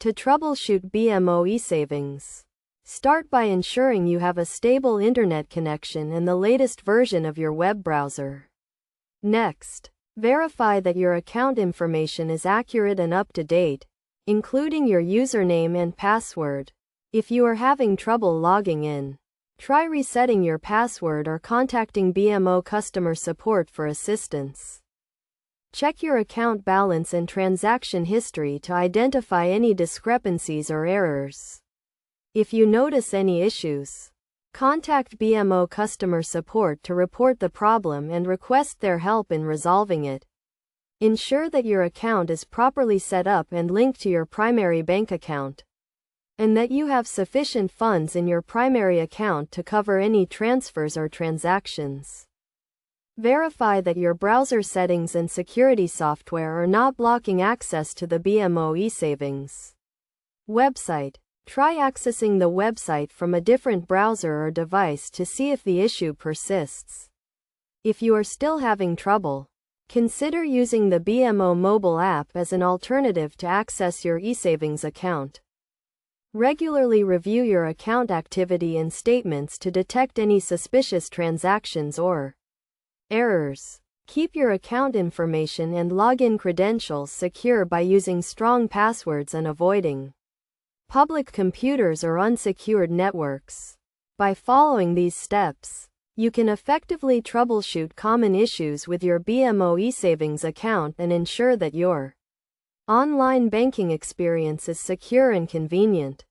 To troubleshoot BMO Esavings. Start by ensuring you have a stable internet connection and the latest version of your web browser. Next, verify that your account information is accurate and up to date, including your username and password. If you are having trouble logging in, try resetting your password or contacting BMO customer support for assistance. Check your account balance and transaction history to identify any discrepancies or errors. If you notice any issues, contact BMO customer support to report the problem and request their help in resolving it. Ensure that your account is properly set up and linked to your primary bank account, and that you have sufficient funds in your primary account to cover any transfers or transactions. Verify that your browser settings and security software are not blocking access to the BMO Esavings website. Try accessing the website from a different browser or device to see if the issue persists. If you are still having trouble, consider using the BMO mobile app as an alternative to access your Esavings account. Regularly review your account activity and statements to detect any suspicious transactions or errors. Keep your account information and login credentials secure by using strong passwords and avoiding public computers or unsecured networks. By following these steps, you can effectively troubleshoot common issues with your BMO Esavings account and ensure that your online banking experience is secure and convenient.